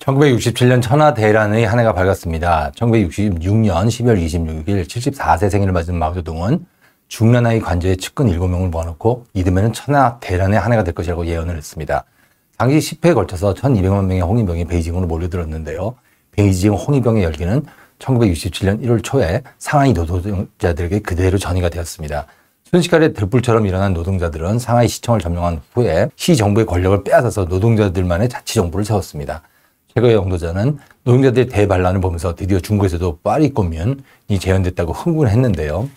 1967년 천하대란의 한 해가 밝았습니다. 1966년 12월 26일 74세 생일을 맞은 마오쩌둥은 중란하의 관저에 측근 7명을 모아놓고 이듬해는 천하대란의 한 해가 될 것이라고 예언을 했습니다. 당시 10회에 걸쳐서 1200만 명의 홍위병이 베이징으로 몰려들었는데요. 베이징 홍위병의 열기는 1967년 1월 초에 상하이 노동자들에게 그대로 전이가 되었습니다. 순식간에 들불처럼 일어난 노동자들은 상하이 시청을 점령한 후에 시 정부의 권력을 빼앗아서 노동자들만의 자치정부를 세웠습니다. 최고의 영도자는 노동자들의 대반란을 보면서 드디어 중국에서도 파리코뮌이 재현됐다고 흥분했는데요.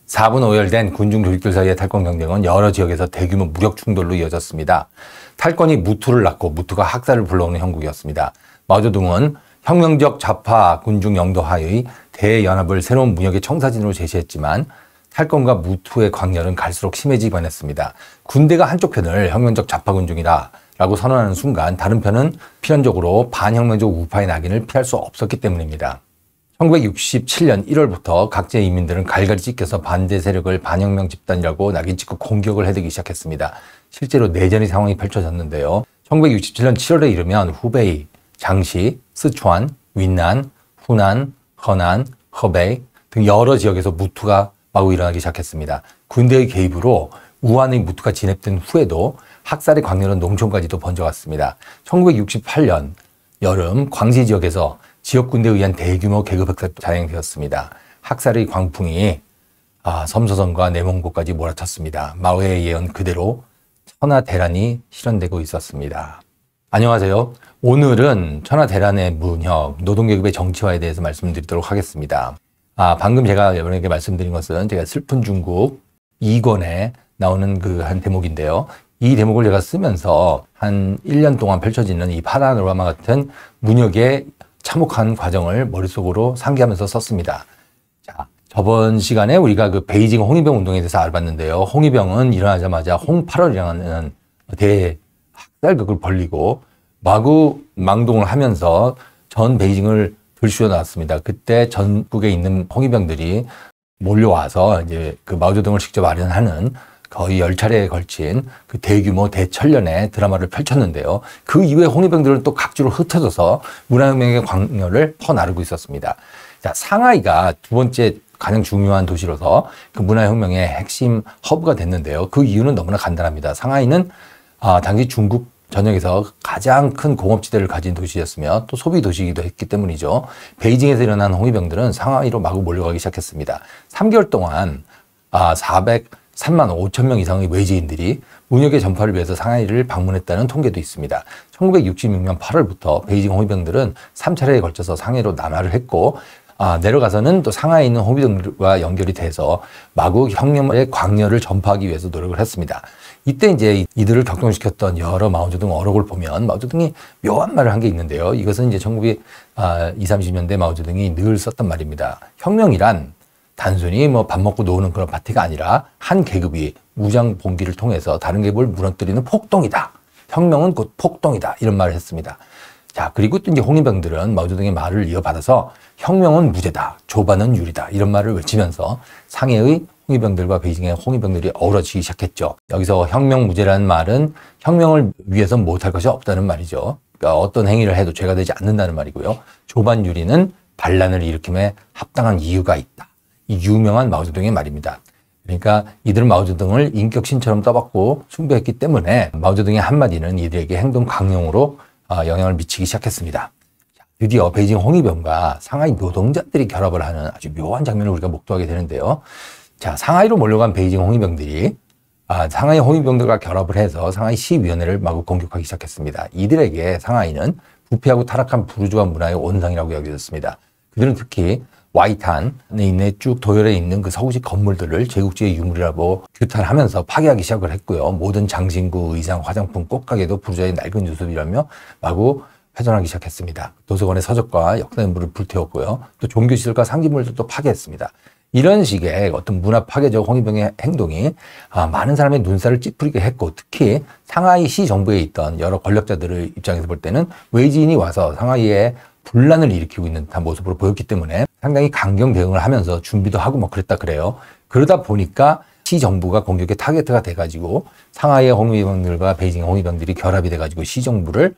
4분 5열된 군중 조직들 사이의 탈권 경쟁은 여러 지역에서 대규모 무력 충돌로 이어졌습니다. 탈권이 무투를 낳고 무투가 학살을 불러오는 형국이었습니다. 마오쩌둥은 혁명적 좌파 군중 영도하의 대연합을 새로운 무역의 청사진으로 제시했지만 탈권과 무투의 광렬은 갈수록 심해지기만 했습니다. 군대가 한쪽 편을 혁명적 좌파 군중이다 라고 선언하는 순간 다른 편은 필연적으로 반혁명적 우파의 낙인을 피할 수 없었기 때문입니다. 1967년 1월부터 각지의 인민들은 갈갈이 찢겨서 반대 세력을 반혁명 집단이라고 낙인 찍고 공격을 해대기 시작했습니다. 실제로 내전의 상황이 펼쳐졌는데요. 1967년 7월에 이르면 후베이, 장시, 스촨, 윈난, 후난, 허난, 허베이 등 여러 지역에서 무투가 마구 일어나기 시작했습니다. 군대의 개입으로 우한의 무투가 진압된 후에도 학살의 광렬은 농촌까지도 번져갔습니다. 1968년 여름 광시 지역에서 지역 군대에 의한 대규모 계급 학살이 자행되었습니다. 학살의 광풍이 섬서성과 내몽고까지 몰아쳤습니다. 마오의 예언 그대로 천하대란이 실현되고 있었습니다. 안녕하세요. 오늘은 천하대란의 문혁, 노동계급의 정치화에 대해서 말씀드리도록 하겠습니다. 방금 제가 여러분에게 말씀드린 것은 제가 슬픈 중국 2권에 나오는 그 한 대목인데요. 이 대목을 제가 쓰면서 한 1년 동안 펼쳐지는 이 파노라마 같은 문혁의 참혹한 과정을 머릿속으로 상기하면서 썼습니다. 자, 저번 시간에 우리가 그 베이징 홍위병 운동에 대해서 알아봤는데요. 홍위병은 일어나자마자 홍8월이라는 대학살극을 벌리고 마구 망동을 하면서 전 베이징을 들쑤여 나왔습니다. 그때 전국에 있는 홍위병들이 몰려와서 이제 그 마오쩌둥을 직접 아련하는 거의 10차례에 걸친 그 대규모 대천련의 드라마를 펼쳤는데요. 그 이후에 홍위병들은 또 각지로 흩어져서 문화혁명의 광열을 퍼나르고 있었습니다. 자, 상하이가 두 번째 가장 중요한 도시로서 그 문화혁명의 핵심 허브가 됐는데요. 그 이유는 너무나 간단합니다. 상하이는 당시 중국 전역에서 가장 큰 공업지대를 가진 도시였으며 또 소비 도시이기도 했기 때문이죠. 베이징에서 일어난 홍위병들은 상하이로 마구 몰려가기 시작했습니다. 3개월 동안 3만 5천 명 이상의 외지인들이 문혁의 전파를 위해서 상하이를 방문했다는 통계도 있습니다. 1966년 8월부터 베이징 홍위병들은 3차례에 걸쳐서 상하이로 남하를 했고 내려가서는 또 상하이에 있는 홍위병들과 연결이 돼서 마구 혁명의 광열을 전파하기 위해서 노력을 했습니다. 이때 이제 이들을 격동시켰던 여러 마오쩌둥 어록을 보면 마오쩌둥이 묘한 말을 한 게 있는데요. 이것은 이제 1920, 30년대 마오쩌둥이 늘 썼던 말입니다. 혁명이란 단순히 뭐 밥 먹고 노는 그런 파티가 아니라 한 계급이 무장 봉기를 통해서 다른 계급을 무너뜨리는 폭동이다. 혁명은 곧 폭동이다. 이런 말을 했습니다. 자, 그리고 또 이제 홍위병들은 마오쩌둥의 말을 이어받아서 혁명은 무죄다. 조반은 유리다. 이런 말을 외치면서 상해의 홍위병들과 베이징의 홍위병들이 어우러지기 시작했죠. 여기서 혁명 무죄라는 말은 혁명을 위해서 못할 것이 없다는 말이죠. 그러니까 어떤 행위를 해도 죄가 되지 않는다는 말이고요. 조반 유리는 반란을 일으킴에 합당한 이유가 있다. 이 유명한 마오쩌둥의 말입니다. 그러니까 이들은 마오쩌둥을 인격신처럼 떠받고 숭배했기 때문에 마오쩌둥의 한마디는 이들에게 행동 강령으로 영향을 미치기 시작했습니다. 드디어 베이징 홍위병과 상하이 노동자들이 결합을 하는 아주 묘한 장면을 우리가 목도하게 되는데요. 자, 상하이로 몰려간 베이징 홍위병들이 상하이 홍위병들과 결합을 해서 상하이 시위원회를 마구 공격하기 시작했습니다. 이들에게 상하이는 부패하고 타락한 부르주아 문화의 온상이라고 여겨졌습니다. 그들은 특히 와이탄에 있는 쭉 도열에 있는 그 서구식 건물들을 제국주의 유물이라고 규탄하면서 파괴하기 시작을 했고요. 모든 장신구, 의상, 화장품, 꽃가게도 부르주아의 낡은 유습이라며 마구 훼손하기 시작했습니다. 도서관의 서적과 역사인물을 불태웠고요. 또 종교시설과 상징물들도 파괴했습니다. 이런 식의 어떤 문화 파괴적 홍위병의 행동이 많은 사람의 눈살을 찌푸리게 했고 특히 상하이시 정부에 있던 여러 권력자들의 입장에서 볼 때는 외지인이 와서 상하이에 분란을 일으키고 있는 듯한 모습으로 보였기 때문에 상당히 강경 대응을 하면서 준비도 하고 뭐 그랬다 그래요. 그러다 보니까 시정부가 공격의 타겟가 돼가지고 상하이의 홍위병들과 베이징의 홍위병들이 결합이 돼가지고 시정부를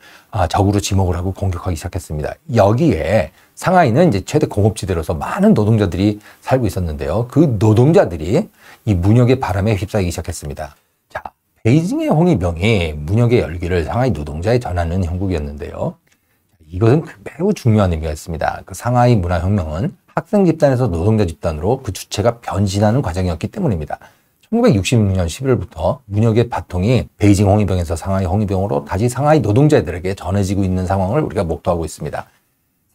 적으로 지목을 하고 공격하기 시작했습니다. 여기에 상하이는 이제 최대 공업지대로서 많은 노동자들이 살고 있었는데요. 그 노동자들이 이 문혁의 바람에 휩싸이기 시작했습니다. 자, 베이징의 홍위병이 문혁의 열기를 상하이 노동자에 전하는 형국이었는데요. 이것은 매우 중요한 의미가 있습니다. 그 상하이 문화혁명은 학생 집단에서 노동자 집단으로 그 주체가 변신하는 과정이었기 때문입니다. 1966년 11월부터 문혁의 바통이 베이징 홍위병에서 상하이 홍위병으로 다시 상하이 노동자들에게 전해지고 있는 상황을 우리가 목도하고 있습니다.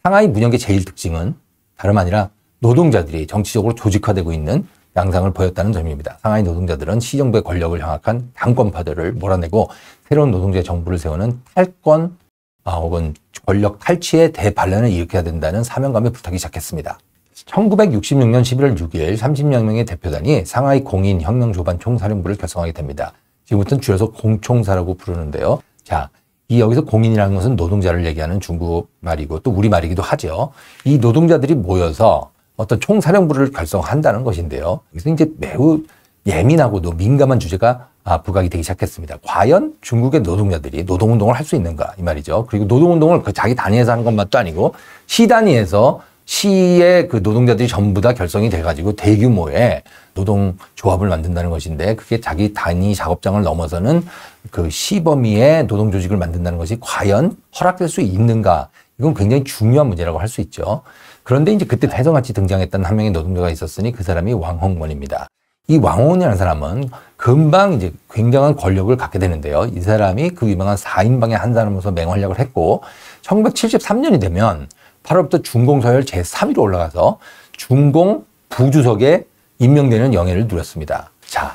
상하이 문혁의 제일 특징은 다름 아니라 노동자들이 정치적으로 조직화되고 있는 양상을 보였다는 점입니다. 상하이 노동자들은 시정부의 권력을 향악한 당권파들을 몰아내고 새로운 노동자의 정부를 세우는 탈권 혹은 권력 탈취의 대반란을 일으켜야 된다는 사명감에 불타기 시작했습니다. 1966년 11월 6일 30여 명의 대표단이 상하이 공인혁명조반 총사령부를 결성하게 됩니다. 지금부터는 줄여서 공총사라고 부르는데요. 자, 여기서 공인이라는 것은 노동자를 얘기하는 중국 말이고 또 우리 말이기도 하죠. 이 노동자들이 모여서 어떤 총사령부를 결성한다는 것인데요. 여기서 이제 매우 예민하고도 민감한 주제가 부각이 되기 시작했습니다. 과연 중국의 노동자들이 노동운동을 할 수 있는가 이 말이죠. 그리고 노동운동을 그 자기 단위에서 하는 것만도 아니고 시 단위에서 시의 그 노동자들이 전부 다 결성이 돼가지고 대규모의 노동조합을 만든다는 것인데 그게 자기 단위 작업장을 넘어서는 그 시 범위의 노동조직을 만든다는 것이 과연 허락될 수 있는가 이건 굉장히 중요한 문제라고 할 수 있죠. 그런데 이제 그때 해성같이 등장했던 한 명의 노동자가 있었으니 그 사람이 왕홍원입니다. 이 왕홍원이라는 사람은 금방 이제 굉장한 권력을 갖게 되는데요. 이 사람이 그 유명한 4인방의 한 사람으로서 맹활약을 했고 1973년이 되면 8월부터 중공서열 제3위로 올라가서 중공 부주석에 임명되는 영예를 누렸습니다. 자,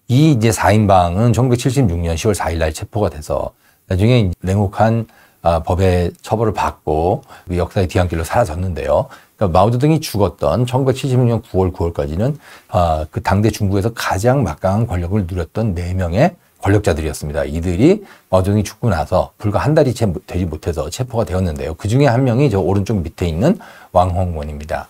이 이제 4인방은 1976년 10월 4일 날 체포가 돼서 나중에 냉혹한 법의 처벌을 받고 역사의 뒤안길로 사라졌는데요. 그러니까 마오쩌둥이 죽었던 1976년 9월 9월까지는 그 당대 중국에서 가장 막강한 권력을 누렸던 4명의 권력자들이었습니다. 이들이 마오쩌둥이 죽고 나서 불과 한 달이 채 되지 못해서 체포가 되었는데요. 그 중에 한 명이 저 오른쪽 밑에 있는 왕홍원입니다.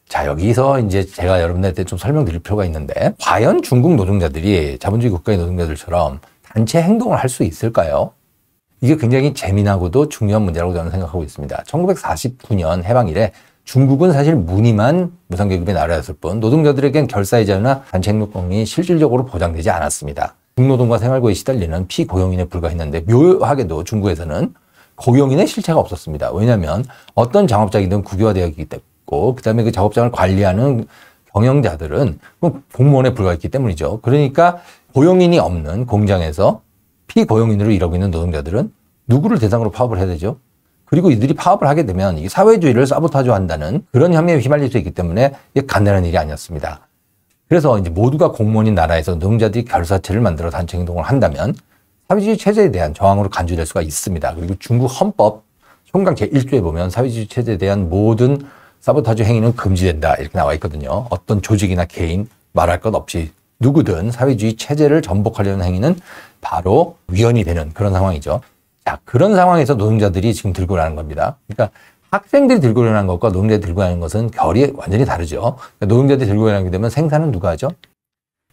자, 여기서 이제 제가 여러분들한테 좀 설명드릴 필요가 있는데 과연 중국 노동자들이 자본주의 국가의 노동자들처럼 단체 행동을 할 수 있을까요? 이게 굉장히 재미나고도 중요한 문제라고 저는 생각하고 있습니다. 1949년 해방 이래 중국은 사실 무늬만 무상계급의 나라였을 뿐 노동자들에겐 결사의 자유나 단체 행동권이 실질적으로 보장되지 않았습니다. 중노동과 생활고에 시달리는 피고용인에 불과했는데 묘하게도 중국에서는 고용인의 실체가 없었습니다. 왜냐하면 어떤 작업장이든 국유화되어 있기 때문에 그 다음에 그 작업장을 관리하는 경영자들은 공무원에 불과했기 때문이죠. 그러니까 고용인이 없는 공장에서 피고용인으로 일하고 있는 노동자들은 누구를 대상으로 파업을 해야 되죠? 그리고 이들이 파업을 하게 되면 이 사회주의를 사보타주한다는 그런 혐의에 휘말릴 수 있기 때문에 이게 간단한 일이 아니었습니다. 그래서 이제 모두가 공무원인 나라에서 노동자들이 결사체를 만들어 단체 행동을 한다면 사회주의 체제에 대한 저항으로 간주될 수가 있습니다. 그리고 중국 헌법 총강 제1조에 보면 사회주의 체제에 대한 모든 사보타주 행위는 금지된다 이렇게 나와 있거든요. 어떤 조직이나 개인 말할 것 없이 누구든 사회주의 체제를 전복하려는 행위는 바로 위헌이 되는 그런 상황이죠. 자, 그런 상황에서 노동자들이 지금 들고 일어나는 겁니다. 그러니까 학생들이 들고 일어나는 것과 노동자들이 들고 일어나는 것은 결이 완전히 다르죠. 그러니까 노동자들이 들고 일어나게 되면 생산은 누가 하죠?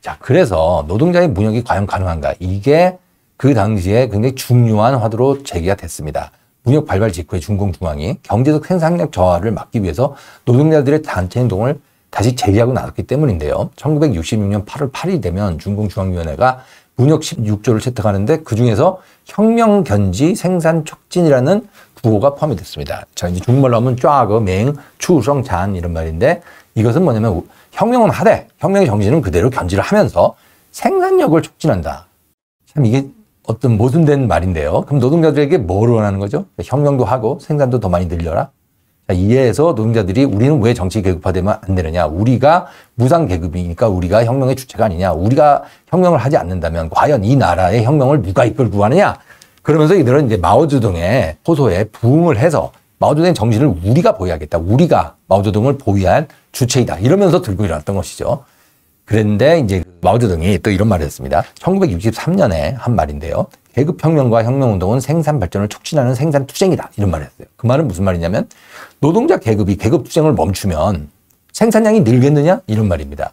자, 그래서 노동자의 문혁이 과연 가능한가? 이게 그 당시에 굉장히 중요한 화두로 제기가 됐습니다. 문혁 발발 직후에 중공중앙이 경제적 생산력 저하를 막기 위해서 노동자들의 단체 행동을 다시 제기하고 나섰기 때문인데요. 1966년 8월 8일 되면 중공중앙위원회가 문혁 16조를 채택하는데 그중에서 혁명견지 생산촉진이라는 구호가 포함이 됐습니다. 자, 이제 중국말로 하면 쫙거 맹, 추성잔 이런 말인데 이것은 뭐냐면 혁명은 하되 혁명의 정신은 그대로 견지를 하면서 생산력을 촉진한다. 참 이게 어떤 모순된 말인데요. 그럼 노동자들에게 뭘 원하는 거죠? 혁명도 하고 생산도 더 많이 늘려라. 자, 이에서 노동자들이 우리는 왜 정치 계급화되면 안 되느냐? 우리가 무상 계급이니까 우리가 혁명의 주체가 아니냐? 우리가 혁명을 하지 않는다면 과연 이 나라의 혁명을 누가 이끌고 가느냐? 그러면서 이들은 이제 마오쩌둥의 호소에 부응을 해서 마오쩌둥의 정신을 우리가 보유하겠다. 우리가 마오쩌둥을 보유한 주체이다. 이러면서 들고 일어났던 것이죠. 그런데 이제 마오쩌둥이 또 이런 말을 했습니다. 1963년에 한 말인데요. 계급혁명과 혁명운동은 생산 발전을 촉진하는 생산투쟁이다. 이런 말을 했어요. 그 말은 무슨 말이냐면 노동자 계급이 계급투쟁을 멈추면 생산량이 늘겠느냐? 이런 말입니다.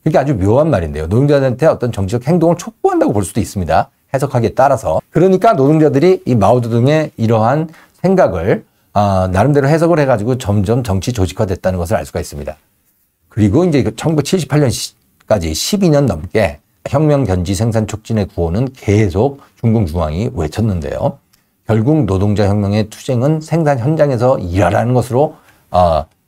그러니까 아주 묘한 말인데요. 노동자들한테 어떤 정치적 행동을 촉구한다고 볼 수도 있습니다. 해석하기에 따라서. 그러니까 노동자들이 이 마오쩌둥의 이러한 생각을 나름대로 해석을 해가지고 점점 정치 조직화됐다는 것을 알 수가 있습니다. 그리고 이제 1978년까지 12년 넘게 혁명 견지 생산 촉진의 구호는 계속 중공 중앙이 외쳤는데요. 결국 노동자 혁명의 투쟁은 생산 현장에서 일하라는 것으로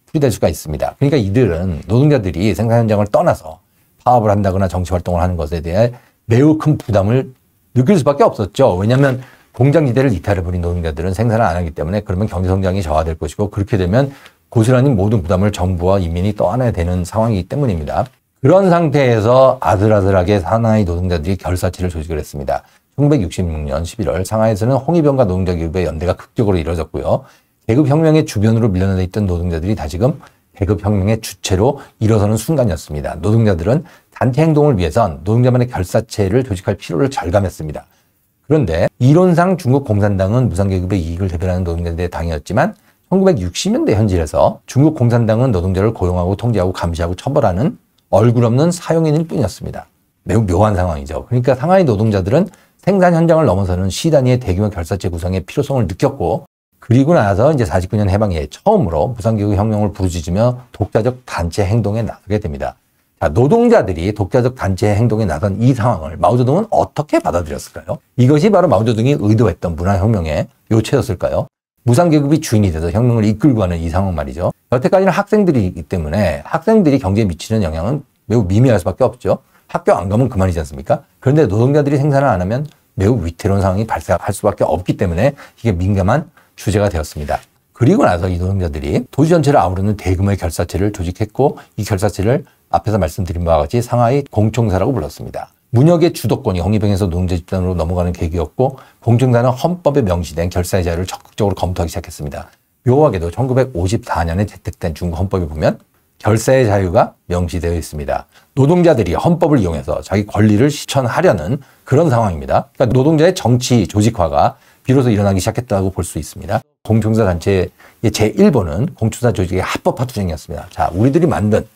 풀이될 수가 있습니다. 그러니까 이들은 노동자들이 생산 현장을 떠나서 파업을 한다거나 정치 활동을 하는 것에 대해 매우 큰 부담을 느낄 수밖에 없었죠. 왜냐하면 공장지대를 이탈해버린 노동자들은 생산을 안 하기 때문에 그러면 경제성장이 저하될 것이고 그렇게 되면 고스란히 모든 부담을 정부와 인민이 떠안아야 되는 상황이기 때문입니다. 그런 상태에서 아슬아슬하게 상하이 노동자들이 결사체를 조직을 했습니다. 1966년 11월 상하이에서는 홍위병과 노동자 기업의 연대가 극적으로 이루어졌고요. 계급혁명의 주변으로 밀려나 있던 노동자들이 다시금 계급혁명의 주체로 일어서는 순간이었습니다. 노동자들은 단체 행동을 위해선 노동자만의 결사체를 조직할 필요를 절감했습니다. 그런데 이론상 중국 공산당은 무상계급의 이익을 대변하는 노동자들의 당이었지만 1960년대 현실에서 중국 공산당은 노동자를 고용하고 통제하고 감시하고 처벌하는 얼굴 없는 사용인일 뿐이었습니다. 매우 묘한 상황이죠. 그러니까 상하이 노동자들은 생산 현장을 넘어서는 시단위의 대규모 결사체 구성의 필요성을 느꼈고 그리고 나서 이제 49년 해방 이래 처음으로 무상계급 혁명을 부르짖으며 독자적 단체 행동에 나서게 됩니다. 자, 노동자들이 독자적 단체 행동에 나선 이 상황을 마오쩌둥은 어떻게 받아들였을까요? 이것이 바로 마오쩌둥이 의도했던 문화혁명의 요체였을까요? 무상계급이 주인이 돼서 혁명을 이끌고 가는 이 상황 말이죠. 여태까지는 학생들이기 때문에 학생들이 경제에 미치는 영향은 매우 미미할 수밖에 없죠. 학교 안 가면 그만이지 않습니까? 그런데 노동자들이 생산을 안 하면 매우 위태로운 상황이 발생할 수밖에 없기 때문에 이게 민감한 주제가 되었습니다. 그리고 나서 이 노동자들이 도시 전체를 아우르는 대규모의 결사체를 조직했고 이 결사체를 앞에서 말씀드린 바와 같이 상하이 공총사라고 불렀습니다. 문혁의 주도권이 홍위병에서 노동자 집단으로 넘어가는 계기였고 공총사는 헌법에 명시된 결사의 자유를 적극적으로 검토하기 시작했습니다. 묘하게도 1954년에 채택된 중국 헌법에 보면 결사의 자유가 명시되어 있습니다. 노동자들이 헌법을 이용해서 자기 권리를 실천하려는 그런 상황입니다. 그러니까 노동자의 정치 조직화가 비로소 일어나기 시작했다고 볼 수 있습니다. 공총사 단체의 제1번은 공총사 조직의 합법화 투쟁이었습니다. 자, 우리들이 만든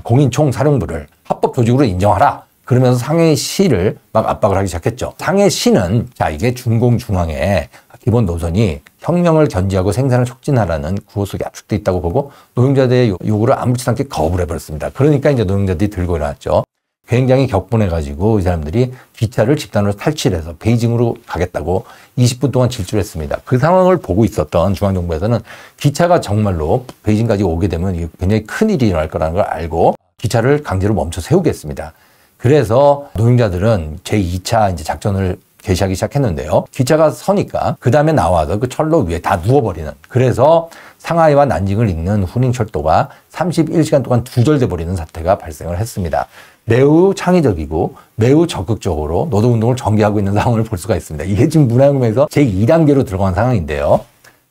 공인총사령부를 합법 조직으로 인정하라. 그러면서 상해시를 막 압박을 하기 시작했죠. 상해시는 자 이게 중공중앙의 기본 노선이 혁명을 견지하고 생산을 촉진하라는 구호 속에 압축되어 있다고 보고 노동자들의 요구를 아무렇지 않게 거부를 해버렸습니다. 그러니까 이제 노동자들이 들고 일어났죠. 굉장히 격분해가지고 이 사람들이 기차를 집단으로 탈취해서 베이징으로 가겠다고 20분 동안 질주를 했습니다. 그 상황을 보고 있었던 중앙정부에서는 기차가 정말로 베이징까지 오게 되면 이게 굉장히 큰일이 일어날 거라는 걸 알고 기차를 강제로 멈춰 세우겠습니다. 그래서 노동자들은 제2차 이제 작전을 개시하기 시작했는데요. 기차가 서니까 그 다음에 나와서 그 철로 위에 다 누워버리는. 그래서 상하이와 난징을 잇는 후닝철도가 31시간 동안 두절돼 버리는 사태가 발생을 했습니다. 매우 창의적이고 매우 적극적으로 노동운동을 전개하고 있는 상황을 볼 수가 있습니다. 이게 지금 문화혁명에서 제2단계로 들어간 상황인데요.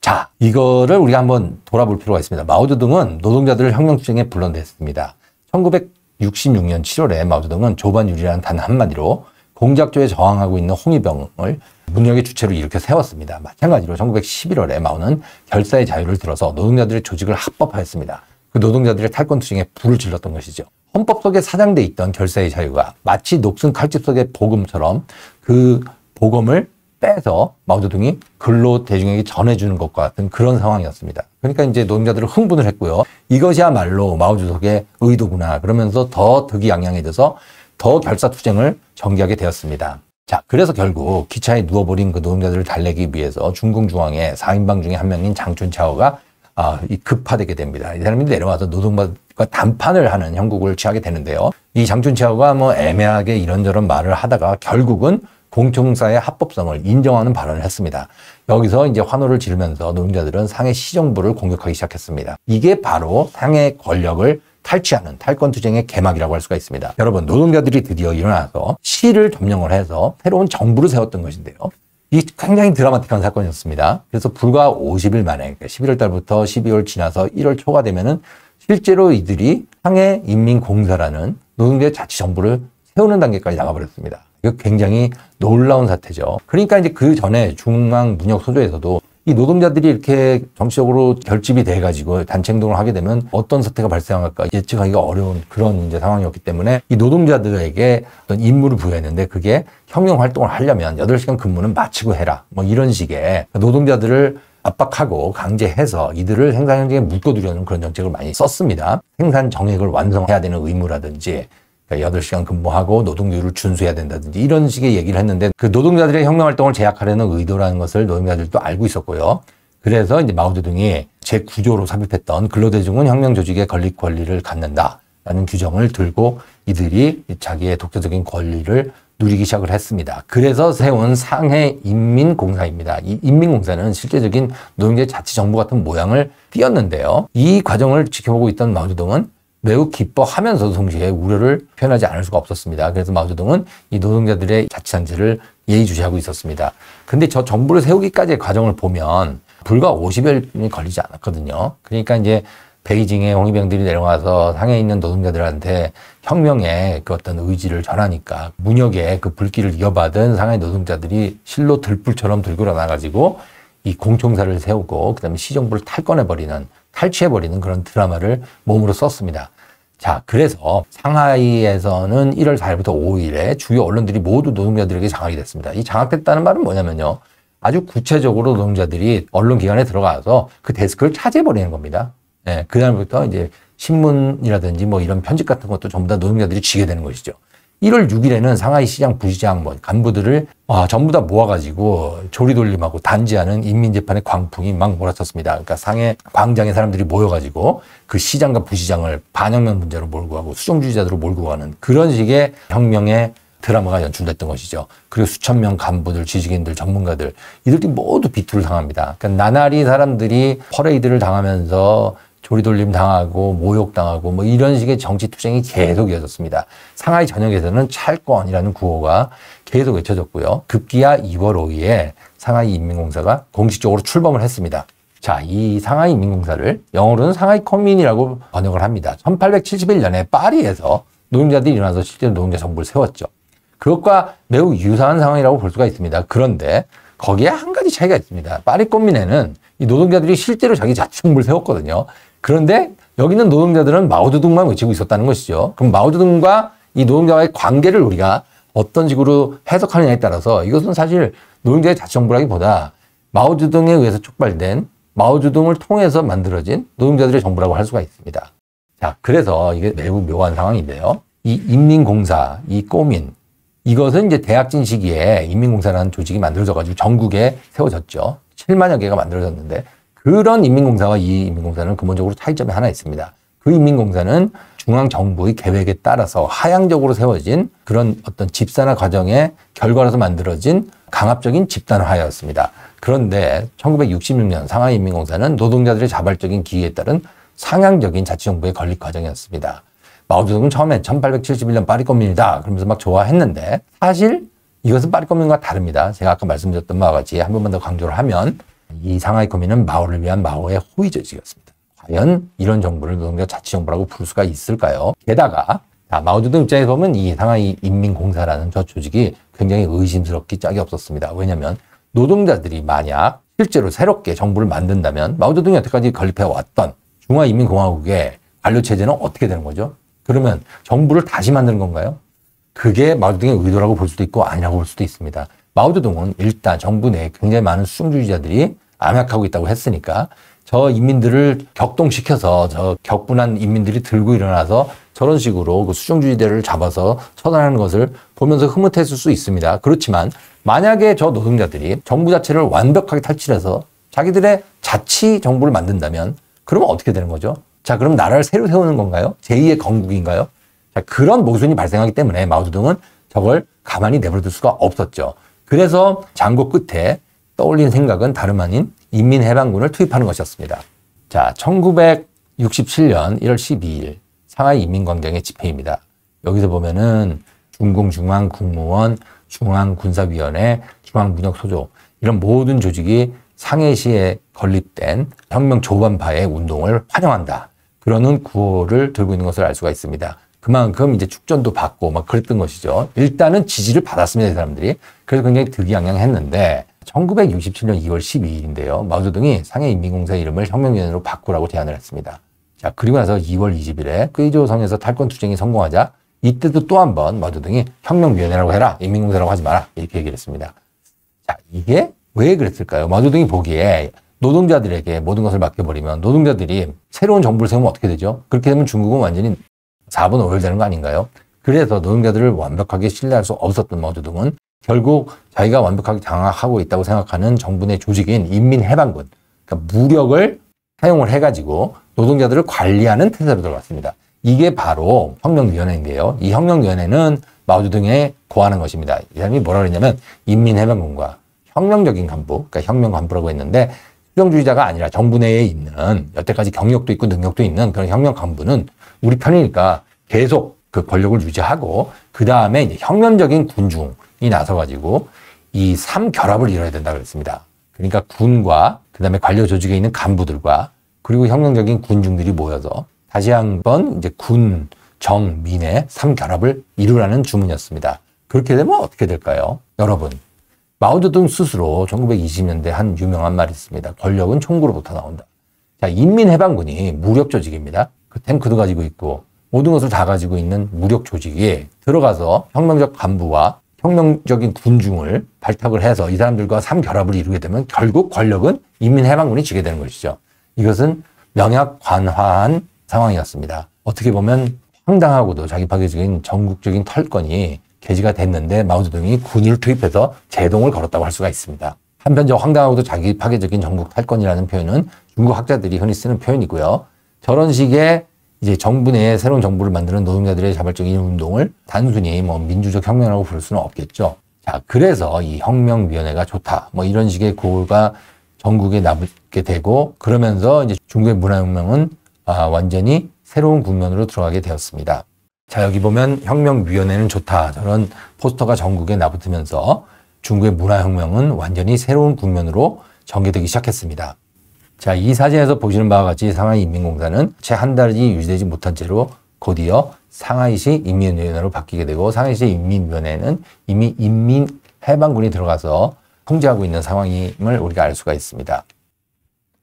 자, 이거를 우리가 한번 돌아볼 필요가 있습니다. 마오쩌둥은 노동자들을 혁명투쟁에 불러냈습니다. 1966년 7월에 마오쩌둥은 조반율이라는 단 한마디로 공작조에 저항하고 있는 홍위병을 문혁의 주체로 일으켜 세웠습니다. 마찬가지로 1911월에 마오는 결사의 자유를 들어서 노동자들의 조직을 합법화했습니다. 그 노동자들의 탈권투쟁에 불을 질렀던 것이죠. 헌법 속에 사장돼 있던 결사의 자유가 마치 녹슨 칼집 속의 복음처럼 그 복음을 빼서 마오쩌둥이 글로 대중에게 전해주는 것과 같은 그런 상황이었습니다. 그러니까 이제 노동자들을 흥분을 했고요. 이것이야말로 마오 주석의 의도구나 그러면서 더 득이양양해져서 더 결사투쟁을 전개하게 되었습니다. 자, 그래서 결국 기차에 누워버린 그 노동자들을 달래기 위해서 중공중앙의 4인방 중에 한 명인 장춘차오가 급파되게 됩니다. 이 사람이 내려와서 노동자과談판을 하는 형국을 취하게 되는데요. 이 장춘차오가 뭐 애매하게 이런저런 말을 하다가 결국은 공총사의 합법성을 인정하는 발언을 했습니다. 여기서 이제 환호를 지르면서 노동자들은 상해 시정부를 공격하기 시작했습니다. 이게 바로 상해 권력을 탈취하는 탈권투쟁의 개막이라고 할 수가 있습니다. 여러분, 노동자들이 드디어 일어나서 시를 점령을 해서 새로운 정부를 세웠던 것인데요. 이 굉장히 드라마틱한 사건이었습니다. 그래서 불과 50일 만에 11월 달부터 12월 지나서 1월 초가 되면은 실제로 이들이 상해인민공사라는 노동자의 자치정부를 세우는 단계까지 나가버렸습니다. 이거 굉장히 놀라운 사태죠. 그러니까 이제 그 전에 중앙문혁 소조에서도 이 노동자들이 이렇게 정치적으로 결집이 돼가지고 단체 행동을 하게 되면 어떤 사태가 발생할까 예측하기가 어려운 그런 이제 상황이었기 때문에 이 노동자들에게 어떤 임무를 부여했는데 그게 혁명 활동을 하려면 8시간 근무는 마치고 해라. 뭐 이런 식의 노동자들을 압박하고 강제해서 이들을 생산 현장에 묶어두려는 그런 정책을 많이 썼습니다. 생산 정액을 완성해야 되는 의무라든지 8시간 근무하고 노동규율을 준수해야 된다든지 이런 식의 얘기를 했는데 그 노동자들의 혁명활동을 제약하려는 의도라는 것을 노동자들도 알고 있었고요. 그래서 이제 마오쩌둥이 제9조로 삽입했던 근로대중은 혁명 조직의 건립 권리를 갖는다라는 규정을 들고 이들이 자기의 독자적인 권리를 누리기 시작을 했습니다. 그래서 세운 상해인민공사입니다. 이 인민공사는 실제적인 노동자의 자치정부 같은 모양을 띄었는데요. 이 과정을 지켜보고 있던 마오쩌둥은 매우 기뻐하면서도 동시에 우려를 표현하지 않을 수가 없었습니다. 그래서 마오쩌둥은 이 노동자들의 자치단체를 예의주시하고 있었습니다. 근데 저 정부를 세우기까지의 과정을 보면 불과 50여일이 걸리지 않았거든요. 그러니까 이제 베이징에 홍위병들이 내려와서 상해에 있는 노동자들한테 혁명의 그 어떤 의지를 전하니까 문혁의 그 불길을 이어받은 상해 노동자들이 실로 들불처럼 들고 일어나가지고 이 공청사를 세우고 그다음에 시정부를 탈취해버리는 그런 드라마를 몸으로 썼습니다. 자, 그래서 상하이에서는 1월 4일부터 5일에 주요 언론들이 모두 노동자들에게 장악이 됐습니다. 이 장악됐다는 말은 뭐냐면요. 아주 구체적으로 노동자들이 언론기관에 들어가서 그 데스크를 차지해버리는 겁니다. 네, 그날부터 이제 신문이라든지 뭐 이런 편집 같은 것도 전부 다 노동자들이 쥐게 되는 것이죠. 1월 6일에는 상하이 시장, 부시장 뭐 간부들을 전부 다 모아가지고 조리돌림하고 단지하는 인민재판의 광풍이 막 몰아쳤습니다. 그러니까 상해 광장에 사람들이 모여가지고 그 시장과 부시장을 반혁명 문제로 몰고 가고 수종주의자들로 몰고 가는 그런 식의 혁명의 드라마가 연출됐던 것이죠. 그리고 수천 명 간부들, 지식인들, 전문가들 이들이 모두 비투를 당합니다. 그러니까 나날이 사람들이 퍼레이드를 당하면서 조리돌림 당하고 모욕당하고 뭐 이런 식의 정치 투쟁이 계속 이어졌습니다. 상하이 전역에서는 찰권이라는 구호가 계속 외쳐졌고요. 급기야 2월 5일에 상하이 인민공사가 공식적으로 출범을 했습니다. 자, 이 상하이 인민공사를 영어로는 상하이 커민이라고 번역을 합니다. 1871년에 파리에서 노동자들이 일어나서 실제로 노동자 정부를 세웠죠. 그것과 매우 유사한 상황이라고 볼 수가 있습니다. 그런데 거기에 한 가지 차이가 있습니다. 파리 꼬민에는 이 노동자들이 실제로 자기 자치정부를 세웠거든요. 그런데 여기는 노동자들은 마오쩌둥만 외치고 있었다는 것이죠. 그럼 마오쩌둥과 이 노동자와의 관계를 우리가 어떤 식으로 해석하느냐에 따라서 이것은 사실 노동자의 자치정부라기보다 마오쩌둥에 의해서 촉발된 마오쩌둥을 통해서 만들어진 노동자들의 정부라고 할 수가 있습니다. 자, 그래서 이게 매우 묘한 상황인데요. 이 인민공사, 이 꼬민, 이것은 이제 대학진 시기에 인민공사라는 조직이 만들어져가지고 전국에 세워졌죠. 7만여 개가 만들어졌는데 그런 인민공사와 이 인민공사는 근본적으로 차이점이 하나 있습니다. 그 인민공사는 중앙정부의 계획에 따라서 하향적으로 세워진 그런 어떤 집산화 과정의 결과로서 만들어진 강압적인 집단화였습니다. 그런데 1966년 상하이 인민공사는 노동자들의 자발적인 기회에 따른 상향적인 자치정부의 건립 과정이었습니다. 마오쩌둥은 처음에 1871년 파리꺼민이다 그러면서 막 좋아했는데 사실 이것은 파리꺼민과 다릅니다. 제가 아까 말씀드렸던 바와 같이 한 번만 더 강조를 하면 이 상하이 커민은 마오를 위한 마오의 호의 조직이었습니다. 과연 이런 정부를 노동자 자치정부라고 부를 수가 있을까요? 게다가 마오쩌둥 입장에서 보면 이 상하이 인민공사라는 저 조직이 굉장히 의심스럽기 짝이 없었습니다. 왜냐하면 노동자들이 만약 실제로 새롭게 정부를 만든다면 마오쩌둥이 여태까지 건립해왔던 중화인민공화국의 관료체제는 어떻게 되는 거죠? 그러면 정부를 다시 만드는 건가요? 그게 마오쩌둥의 의도라고 볼 수도 있고 아니라고 볼 수도 있습니다. 마오쩌둥은 일단 정부 내에 굉장히 많은 수종주의자들이 암약하고 있다고 했으니까 저 인민들을 격동시켜서 저 격분한 인민들이 들고 일어나서 저런 식으로 그 수종주의자를 잡아서 처단하는 것을 보면서 흐뭇했을 수 있습니다. 그렇지만 만약에 저 노동자들이 정부 자체를 완벽하게 탈취해서 자기들의 자치 정부를 만든다면 그러면 어떻게 되는 거죠? 자, 그럼 나라를 새로 세우는 건가요? 제2의 건국인가요? 자, 그런 모순이 발생하기 때문에 마오쩌둥은 저걸 가만히 내버려둘 수가 없었죠. 그래서 장고 끝에 떠올린 생각은 다름 아닌 인민해방군을 투입하는 것이었습니다. 자, 1967년 1월 12일 상하이 인민광장의 집회입니다. 여기서 보면은 중공중앙국무원, 중앙군사위원회, 중앙문혁소조 이런 모든 조직이 상해시에 건립된 혁명 조반파의 운동을 환영한다. 그러는 구호를 들고 있는 것을 알 수가 있습니다. 그만큼 이제 축전도 받고 막 그랬던 것이죠. 일단은 지지를 받았습니다, 이 사람들이. 그래서 굉장히 득이양양했는데 1967년 2월 12일인데요. 마오쩌둥이 상해인민공사 이름을 혁명위원회로 바꾸라고 제안을 했습니다. 자, 그리고 나서 2월 20일에 끄이조성에서 탈권 투쟁이 성공하자 이때도 또 한 번 마오쩌둥이 혁명위원회라고 해라. 인민공사라고 하지 마라. 이렇게 얘기를 했습니다. 자, 이게 왜 그랬을까요? 마오쩌둥이 보기에 노동자들에게 모든 것을 맡겨버리면 노동자들이 새로운 정부를 세우면 어떻게 되죠? 그렇게 되면 중국은 완전히 4분 오열되는 거 아닌가요? 그래서 노동자들을 완벽하게 신뢰할 수 없었던 마오쩌둥은 결국 자기가 완벽하게 장악하고 있다고 생각하는 정부 내 조직인 인민해방군, 그러니까 무력을 사용을 해가지고 노동자들을 관리하는 태세로 들어갔습니다. 이게 바로 혁명위원회인데요. 이 혁명위원회는 마오쩌둥에 고하는 것입니다. 이 사람이 뭐라 그랬냐면 인민해방군과 혁명적인 간부, 그러니까 혁명 간부라고 했는데 수령주의자가 아니라 정부 내에 있는 여태까지 경력도 있고 능력도 있는 그런 혁명 간부는 우리 편이니까 계속 그 권력을 유지하고 그 다음에 이제 혁명적인 군중이 나서가지고 이 삼결합을 이뤄야 된다 그랬습니다. 그러니까 군과 그 다음에 관료 조직에 있는 간부들과 그리고 혁명적인 군중들이 모여서 다시 한번 이제 군, 정, 민의 삼결합을 이루라는 주문이었습니다. 그렇게 되면 어떻게 될까요? 여러분, 마오쩌둥 스스로 1920년대 한 유명한 말이 있습니다. 권력은 총구로부터 나온다. 자, 인민해방군이 무력 조직입니다. 그 탱크도 가지고 있고 모든 것을 다 가지고 있는 무력 조직이 들어가서 혁명적 간부와 혁명적인 군중을 발탁을 해서 이 사람들과 삼결합을 이루게 되면 결국 권력은 인민해방군이 지게 되는 것이죠. 이것은 명약관화한 상황이었습니다. 어떻게 보면 황당하고도 자기 파괴적인 전국적인 털건이 개시가 됐는데 마오쩌둥이 군인을 투입해서 제동을 걸었다고 할 수가 있습니다. 한편 저 황당하고도 자기 파괴적인 전국 탈권이라는 표현은 중국 학자들이 흔히 쓰는 표현이고요. 저런 식의 이제 정부 내에 새로운 정부를 만드는 노동자들의 자발적인 운동을 단순히 뭐 민주적 혁명이라고 부를 수는 없겠죠. 자, 그래서 이 혁명위원회가 좋다. 뭐 이런 식의 고가 전국에 남게 되고 그러면서 이제 중국의 문화혁명은 완전히 새로운 국면으로 들어가게 되었습니다. 자, 여기 보면 혁명위원회는 좋다. 저런 포스터가 전국에 나붙으면서 중국의 문화혁명은 완전히 새로운 국면으로 전개되기 시작했습니다. 자, 이 사진에서 보시는 바와 같이 상하이인민공사는 채 한 달이 유지되지 못한 채로 곧이어 상하이시 인민위원회로 바뀌게 되고 상하이시 인민위원회는 이미 인민해방군이 들어가서 통제하고 있는 상황임을 우리가 알 수가 있습니다.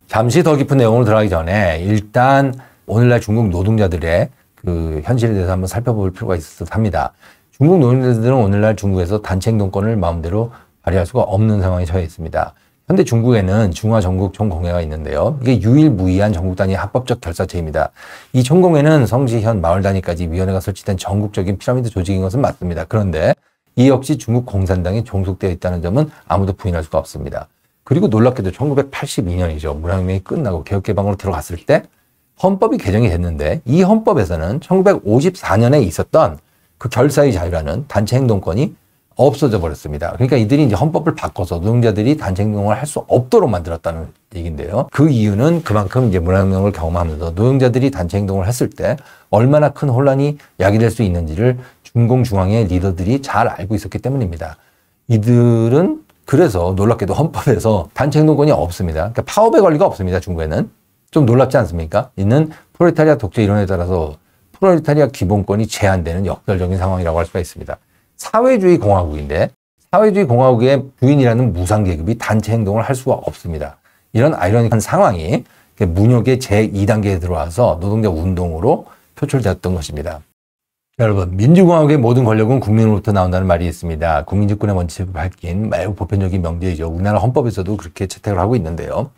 잠시 더 깊은 내용으로 들어가기 전에 일단 오늘날 중국 노동자들의 그 현실에 대해서 한번 살펴볼 필요가 있어서 합니다. 중국 노동자들은 오늘날 중국에서 단체 행동권을 마음대로 발휘할 수가 없는 상황에 처해 있습니다. 현대 중국에는 중화 전국 총공회가 있는데요. 이게 유일무이한 전국 단위 합법적 결사체입니다. 이 총공회는 성시, 현, 마을 단위까지 위원회가 설치된 전국적인 피라미드 조직인 것은 맞습니다. 그런데 이 역시 중국 공산당에 종속되어 있다는 점은 아무도 부인할 수가 없습니다. 그리고 놀랍게도 1982년이죠. 문화혁명이 끝나고 개혁개방으로 들어갔을 때 헌법이 개정이 됐는데 이 헌법에서는 1954년에 있었던 그 결사의 자유라는 단체 행동권이 없어져 버렸습니다. 그러니까 이들이 이제 헌법을 바꿔서 노동자들이 단체 행동을 할 수 없도록 만들었다는 얘기인데요. 그 이유는 그만큼 이제 문화혁명을 경험하면서 노동자들이 단체 행동을 했을 때 얼마나 큰 혼란이 야기될 수 있는지를 중공중앙의 리더들이 잘 알고 있었기 때문입니다. 이들은 그래서 놀랍게도 헌법에서 단체 행동권이 없습니다. 그러니까 파업의 권리가 없습니다. 중국에는. 좀 놀랍지 않습니까? 있는 프롤레타리아 독재 이론에 따라서 프롤레타리아 기본권이 제한되는 역설적인 상황이라고 할 수가 있습니다. 사회주의 공화국인데 사회주의 공화국의 부인이라는 무상계급이 단체 행동을 할 수가 없습니다. 이런 아이러니한 상황이 문혁의 제2단계에 들어와서 노동자 운동으로 표출되었던 것입니다. 여러분, 민주공화국의 모든 권력은 국민으로부터 나온다는 말이 있습니다. 국민집권의 원칙을 밝힌 매우 보편적인 명제이죠. 우리나라 헌법에서도 그렇게 채택을 하고 있는데요.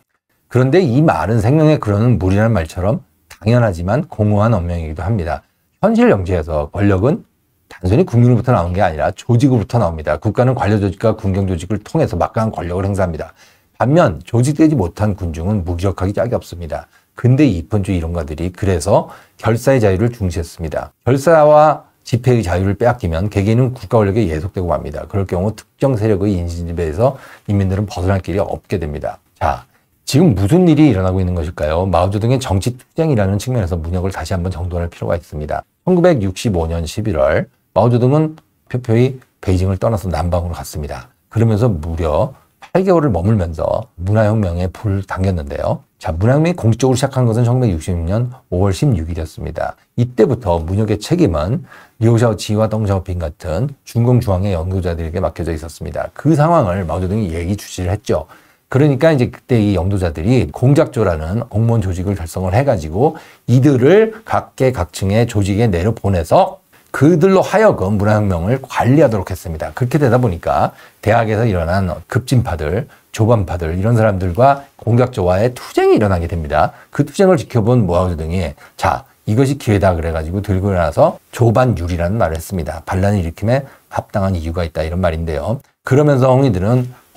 그런데 이 말은 생명의 근원은 물이라는 말처럼 당연하지만 공허한 언명이기도 합니다. 현실 정치에서 권력은 단순히 국민으로부터 나오는 게 아니라 조직으로부터 나옵니다. 국가는 관료 조직과 군경 조직을 통해서 막강한 권력을 행사합니다. 반면 조직되지 못한 군중은 무기력하기 짝이 없습니다. 근대 입헌주의 이론가들이 그래서 결사의 자유를 중시했습니다. 결사와 집회의 자유를 빼앗기면 개개인은 국가 권력에 예속되고 맙니다. 그럴 경우 특정 세력의 인신지배에서 인민들은 벗어날 길이 없게 됩니다. 자, 지금 무슨 일이 일어나고 있는 것일까요? 마오쩌둥의 정치 투쟁이라는 측면에서 문혁을 다시 한번 정돈할 필요가 있습니다. 1965년 11월 마오쩌둥은 표표히 베이징을 떠나서 남방으로 갔습니다. 그러면서 무려 8개월을 머물면서 문화혁명에 불을 당겼는데요. 자, 문학명이 공식적으로 시작한 것은 1966년 5월 16일이었습니다. 이때부터 문혁의 책임은 리오샤오치와 덩샤오핑 같은 중공 중앙의 영도자들에게 맡겨져 있었습니다. 그 상황을 마오쩌둥이 얘기주시를 했죠. 그러니까 이제 그때 이 영도자들이 공작조라는 공무원 조직을 결성을 해가지고 이들을 각계각층의 조직에 내려보내서 그들로 하여금 문화혁명을 관리하도록 했습니다. 그렇게 되다 보니까 대학에서 일어난 급진파들, 조반파들 이런 사람들과 공작조와의 투쟁이 일어나게 됩니다. 그 투쟁을 지켜본 마오쩌둥이 자, 이것이 기회다 그래가지고 들고 일어나서 조반율이라는 말을 했습니다. 반란을 일으킴에 합당한 이유가 있다 이런 말인데요. 그러면서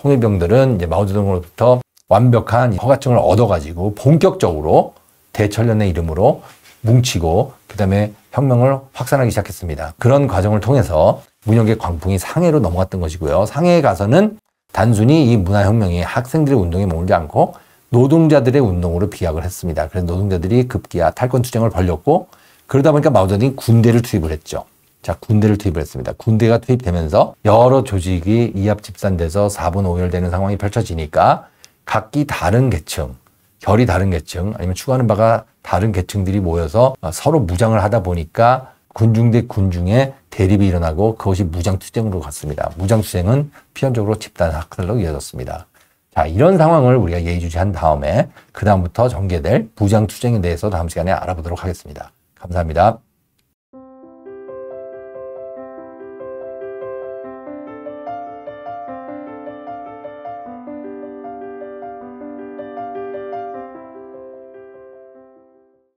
홍위병들은 이제 마오쩌둥으로부터 완벽한 허가증을 얻어가지고 본격적으로 대천련의 이름으로 뭉치고 그다음에 혁명을 확산하기 시작했습니다. 그런 과정을 통해서 문혁의 광풍이 상해로 넘어갔던 것이고요. 상해에 가서는 단순히 이 문화혁명이 학생들의 운동에 머물지 않고 노동자들의 운동으로 비약을 했습니다. 그래서 노동자들이 급기야 탈권 투쟁을 벌였고 그러다 보니까 마오쩌둥이 군대를 투입을 했죠. 자, 군대를 투입을 했습니다. 군대가 투입되면서 여러 조직이 이합집산돼서 4분 5혈되는 상황이 펼쳐지니까 각기 다른 계층, 결이 다른 계층 아니면 추구하는 바가 다른 계층들이 모여서 서로 무장을 하다 보니까 군중 대 군중의 대립이 일어나고 그것이 무장투쟁으로 갔습니다. 무장투쟁은 필연적으로 집단 학살로 이어졌습니다. 자, 이런 상황을 우리가 예의주시한 다음에 그 다음부터 전개될 무장투쟁에 대해서 다음 시간에 알아보도록 하겠습니다. 감사합니다.